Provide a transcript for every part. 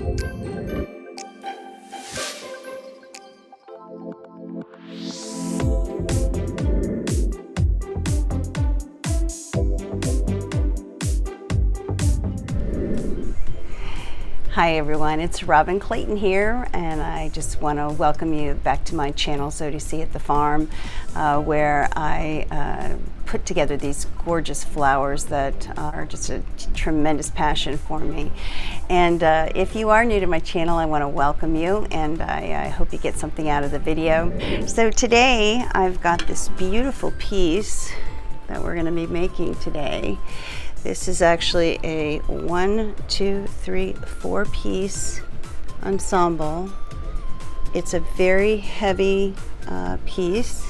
Hi everyone, it's Robin Clayton here, and I just want to welcome you back to my channel, ODC at the Farm, where I put together these gorgeous flowers that are just a tremendous passion for me. And if you are new to my channel, I want to welcome you, and I hope you get something out of the video. So today I've got this beautiful piece that we're going to be making today. This is actually a 1, 2, 3, 4 piece ensemble. It's a very heavy piece,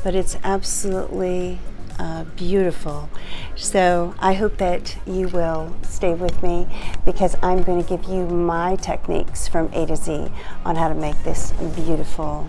but it's absolutely beautiful. So I hope that you will stay with me, because I'm going to give you my techniques from A to Z on how to make this beautiful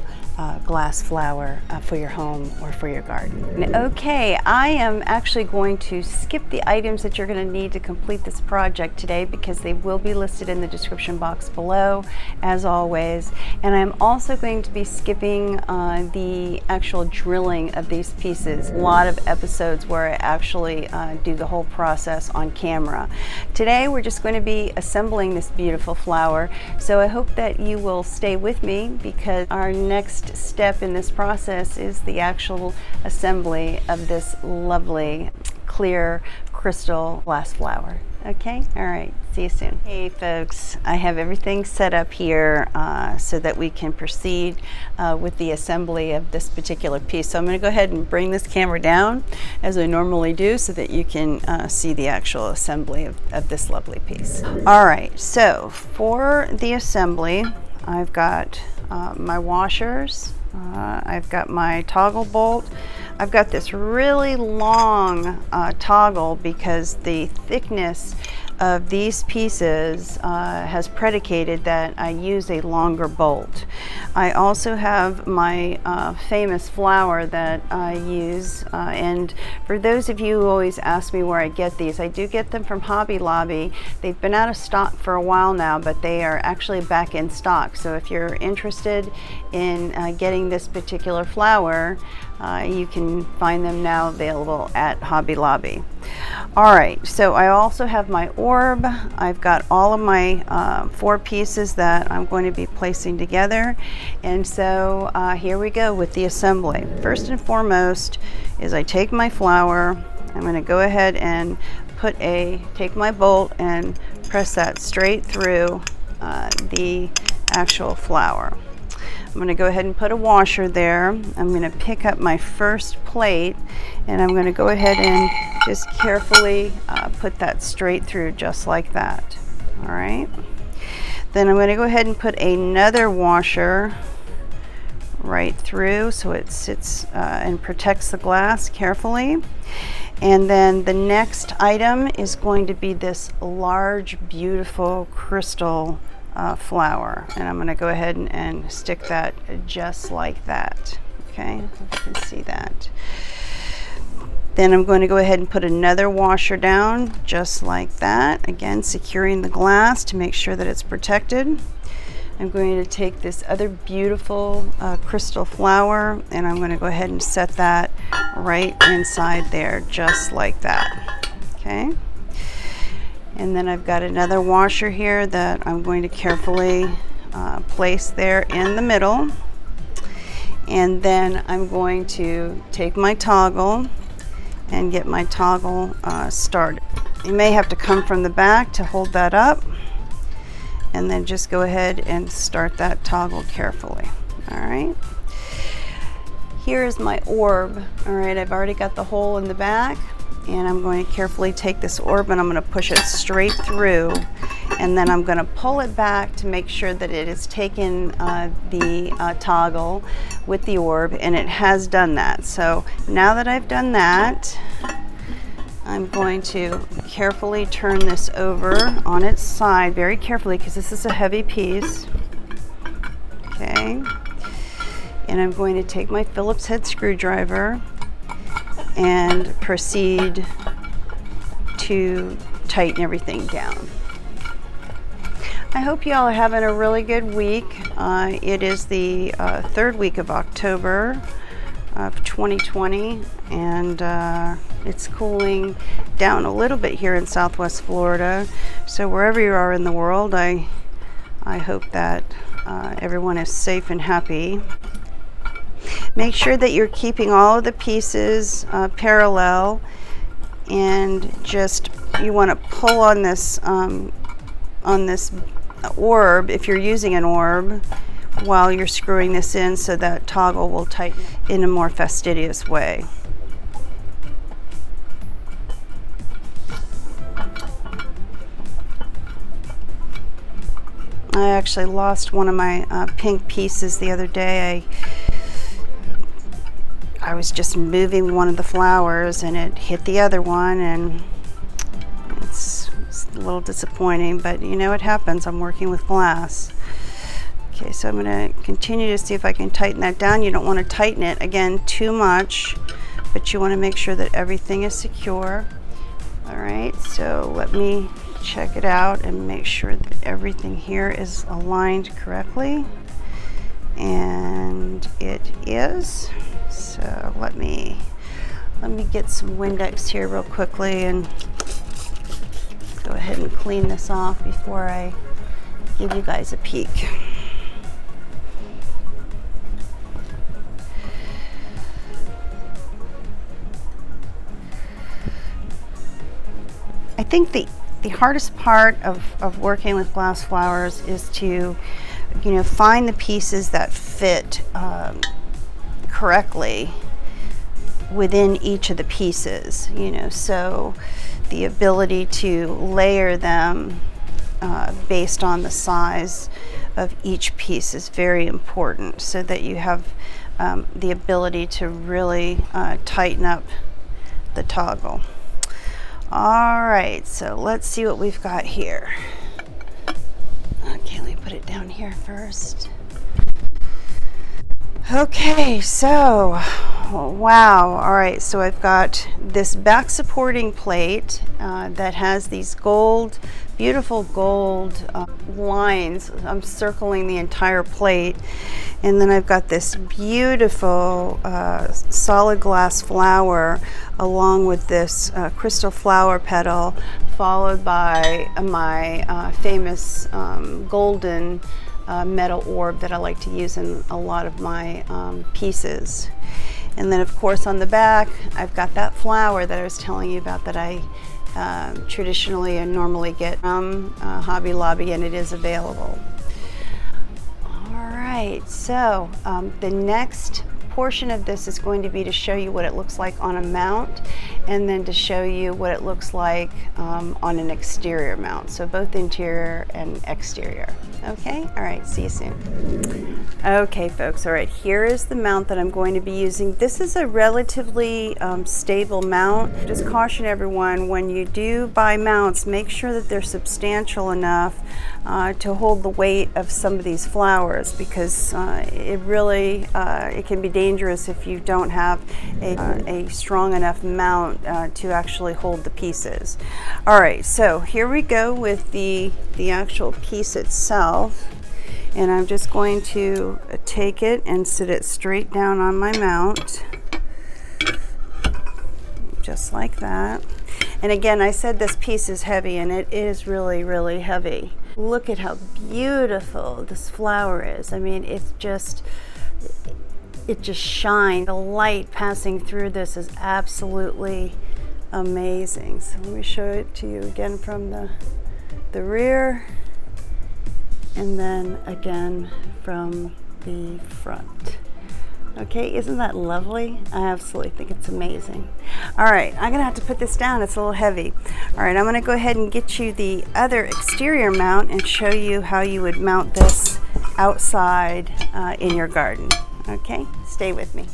glass flower for your home or for your garden. Okay, I am actually going to skip the items that you're going to need to complete this project today, because they will be listed in the description box below, as always. And I'm also going to be skipping the actual drilling of these pieces. A lot of episodes where I actually do the whole process on camera. Today we're just going to be assembling this beautiful flower, so I hope that you will stay with me, because our next step in this process is the actual assembly of this lovely clear crystal glass flower. Okay, all right, see you soon. Hey folks, I have everything set up here so that we can proceed with the assembly of this particular piece. So I'm going to go ahead and bring this camera down as I normally do, so that you can see the actual assembly of this lovely piece. All right, so for the assembly, I've got my washers, I've got my toggle bolt. I've got this really long toggle, because the thickness of these pieces has predicated that I use a longer bolt. I also have my famous flower that I use, and for those of you who always ask me where I get these, I do get them from Hobby Lobby. They've been out of stock for a while now, but they are actually back in stock. So if you're interested in getting this particular flower, you can find them now available at Hobby Lobby. All right, so I also have my orb. I've got all of my 4 pieces that I'm going to be placing together. And so here we go with the assembly. First and foremost is I take my flower. I'm going to go ahead and take my bolt and press that straight through the actual flower. I'm going to go ahead and put a washer there. I'm going to pick up my first plate, and I'm going to go ahead and just carefully put that straight through, just like that. All right. Then I'm going to go ahead and put another washer right through, so it sits and protects the glass carefully. And then the next item is going to be this large, beautiful crystal flower, and I'm going to go ahead and stick that just like that. Okay, you can see that. Then I'm going to go ahead and put another washer down just like that, again securing the glass to make sure that it's protected. I'm going to take this other beautiful crystal flower, and I'm going to go ahead and set that right inside there just like that. Okay. And then I've got another washer here that I'm going to carefully place there in the middle. And then I'm going to take my toggle and get my toggle started. You may have to come from the back to hold that up, and then just go ahead and start that toggle carefully. All right. Here is my orb. All right, I've already got the hole in the back. And I'm going to carefully take this orb and I'm going to push it straight through, and then I'm going to pull it back to make sure that it has taken the toggle with the orb, and it has done that. So now that I've done that, I'm going to carefully turn this over on its side, very carefully, because this is a heavy piece. Okay. And I'm going to take my Phillips head screwdriver and proceed to tighten everything down. I hope you all are having a really good week. It is the third week of October of 2020, and it's cooling down a little bit here in Southwest Florida. So wherever you are in the world, I hope that everyone is safe and happy. Make sure that you're keeping all of the pieces parallel, and just you want to pull on this orb, if you're using an orb, while you're screwing this in, so that toggle will tighten in a more fastidious way. I actually lost one of my pink pieces the other day. I was just moving one of the flowers and it hit the other one, and it's a little disappointing, but you know, it happens. I'm working with glass. Okay, so I'm going to continue to see if I can tighten that down. You don't want to tighten it again too much, but you want to make sure that everything is secure. All right, so let me check it out and make sure that everything here is aligned correctly, and it is. So let me get some Windex here real quickly and go ahead and clean this off before I give you guys a peek. I think the hardest part of working with glass flowers is to, you know, find the pieces that fit correctly within each of the pieces, you know, so the ability to layer them based on the size of each piece is very important, so that you have the ability to really tighten up the toggle. All right, so let's see what we've got here. Okay, let me put it down here first. Okay, so wow. All right, so I've got this back supporting plate that has these gold, beautiful gold lines. I'm circling the entire plate, and then I've got this beautiful solid glass flower along with this crystal flower petal, followed by my famous golden metal orb that I like to use in a lot of my pieces. And then of course on the back I've got that flower that I was telling you about that I traditionally and normally get from Hobby Lobby, and it is available. All right, so the next portion of this is going to be to show you what it looks like on a mount, and then to show you what it looks like on an exterior mount, so both interior and exterior. Okay, all right, see you soon. Okay folks, all right, here is the mount that I'm going to be using. This is a relatively stable mount. Just caution everyone, when you do buy mounts, make sure that they're substantial enough to hold the weight of some of these flowers, because it really it can be dangerous if you don't have a strong enough mount to actually hold the pieces. All right, so here we go with the actual piece itself, and I'm just going to take it and sit it straight down on my mount, just like that. And again, I said this piece is heavy, and it is really, really heavy. Look at how beautiful this flower is. I mean, it just shines. The light passing through this is absolutely amazing. So let me show it to you again from the rear, and then again from the front. Okay, isn't that lovely? I absolutely think it's amazing. All right, I'm gonna have to put this down. It's a little heavy. All right, I'm gonna go ahead and get you the other exterior mount and show you how you would mount this outside in your garden. Okay, stay with me.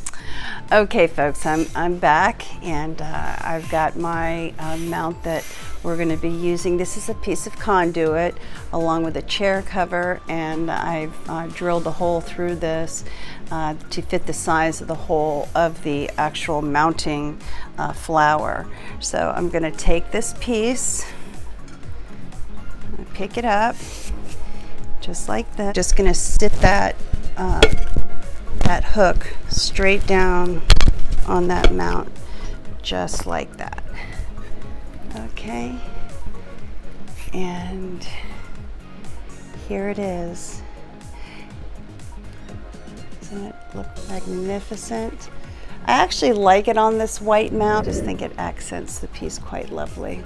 Okay folks, I'm back, and I've got my mount that we're going to be using. This is a piece of conduit along with a chair cover, and I've drilled a hole through this to fit the size of the hole of the actual mounting flower. So I'm going to take this piece, pick it up, just like that. Just gonna sit that that hook straight down on that mount, just like that. Okay, and here it is. Doesn't it look magnificent? I actually like it on this white mount. I just think it accents the piece quite lovely.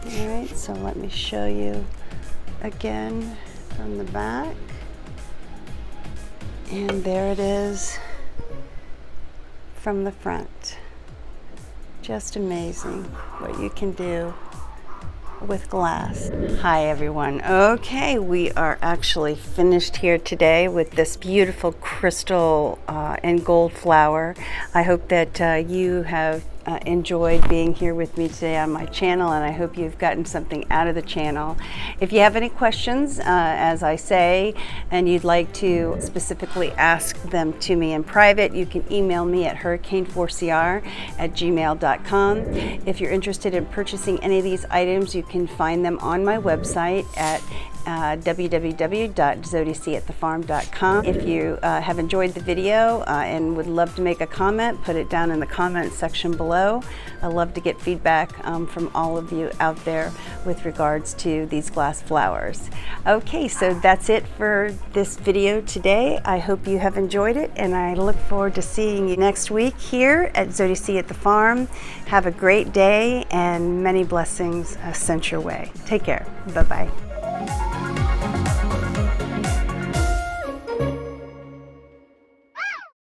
All right, so let me show you again from the back. And there it is from the front. Just amazing what you can do with glass. Hi everyone. Okay, we are actually finished here today with this beautiful crystal and gold flower. I hope that you have enjoyed being here with me today on my channel, and I hope you've gotten something out of the channel. If you have any questions, as I say, and you'd like to specifically ask them to me in private, you can email me at hurricane4cr@gmail.com. If you're interested in purchasing any of these items, you can find them on my website at www.zodiseeatthefarm.com. If you have enjoyed the video and would love to make a comment, put it down in the comment section below. I love to get feedback from all of you out there with regards to these glass flowers. Okay, so that's it for this video today. I hope you have enjoyed it, and I look forward to seeing you next week here at Zodisee at the Farm. Have a great day, and many blessings sent your way. Take care. Bye-bye.